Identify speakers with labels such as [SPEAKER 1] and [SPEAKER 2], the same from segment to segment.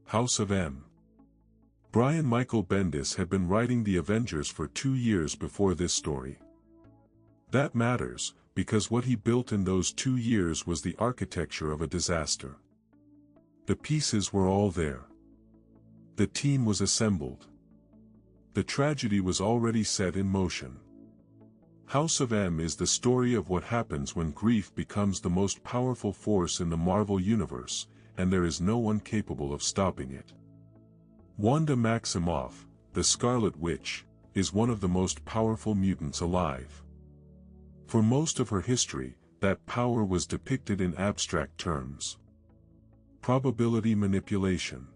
[SPEAKER 1] House of M. Brian Michael Bendis had been writing the Avengers for 2 years before this story. That matters, because what he built in those 2 years was the architecture of a disaster. The pieces were all there. The team was assembled. The tragedy was already set in motion. House of M is the story of what happens when grief becomes the most powerful force in the Marvel Universe, and there is no one capable of stopping it. Wanda Maximoff, the Scarlet Witch, is one of the most powerful mutants alive. For most of her history, that power was depicted in abstract terms. Probability manipulation.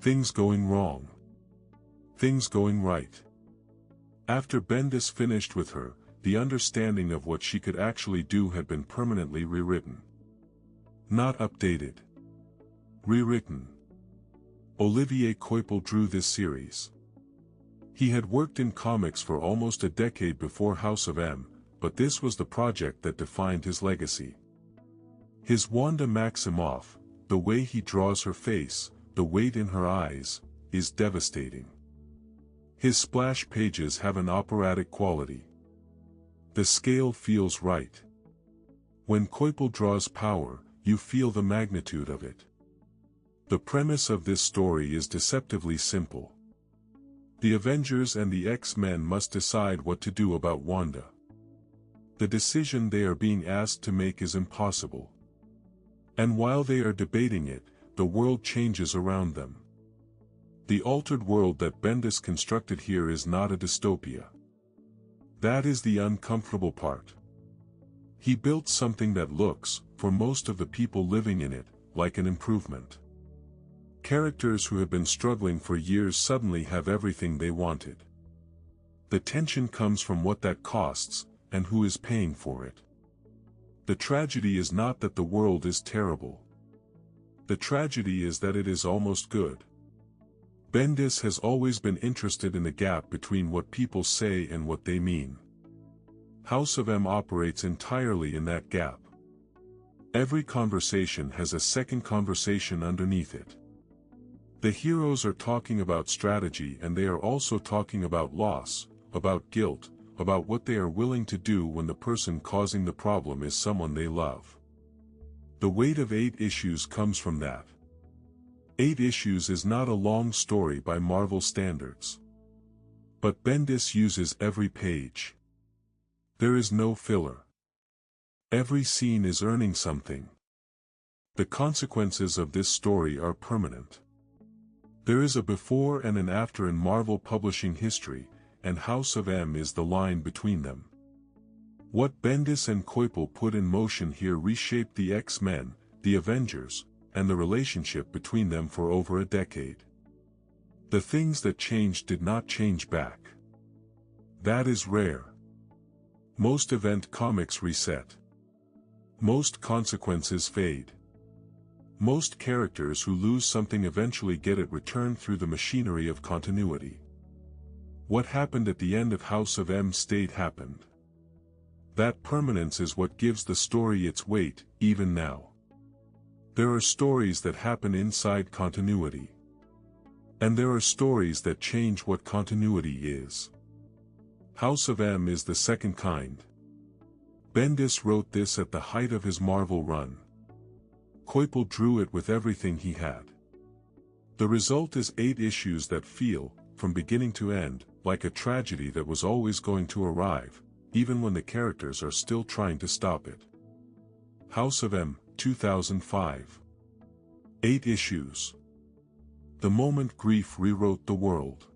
[SPEAKER 1] Things going wrong. Things going right. After Bendis finished with her, the understanding of what she could actually do had been permanently rewritten. Not updated. Rewritten. Olivier Coipel drew this series. He had worked in comics for almost a decade before House of M, but this was the project that defined his legacy. His Wanda Maximoff, the way he draws her face, the weight in her eyes, is devastating. His splash pages have an operatic quality. The scale feels right. When Coipel draws power, you feel the magnitude of it. The premise of this story is deceptively simple. The Avengers and the X-Men must decide what to do about Wanda. The decision they are being asked to make is impossible. And while they are debating it, the world changes around them. The altered world that Bendis constructed here is not a dystopia. That is the uncomfortable part. He built something that looks, for most of the people living in it, like an improvement. Characters who have been struggling for years suddenly have everything they wanted. The tension comes from what that costs, and who is paying for it. The tragedy is not that the world is terrible. The tragedy is that it is almost good. Bendis has always been interested in the gap between what people say and what they mean. House of M operates entirely in that gap. Every conversation has a second conversation underneath it. The heroes are talking about strategy, and they are also talking about loss, about guilt, about what they are willing to do when the person causing the problem is someone they love. The weight of 8 issues comes from that. 8 issues is not a long story by Marvel standards. But Bendis uses every page. There is no filler. Every scene is earning something. The consequences of this story are permanent. There is a before and an after in Marvel publishing history, and House of M is the line between them. What Bendis and Coipel put in motion here reshaped the X-Men, the Avengers, and the relationship between them for over a decade. The things that changed did not change back. That is rare. Most event comics reset. Most consequences fade. Most characters who lose something eventually get it returned through the machinery of continuity. What happened at the end of House of M stayed happened. That permanence is what gives the story its weight, even now. There are stories that happen inside continuity. And there are stories that change what continuity is. House of M is the second kind. Bendis wrote this at the height of his Marvel run. Coipel drew it with everything he had. The result is 8 issues that feel, from beginning to end, like a tragedy that was always going to arrive, even when the characters are still trying to stop it. House of M, 2005. 8 issues. The moment grief rewrote the world.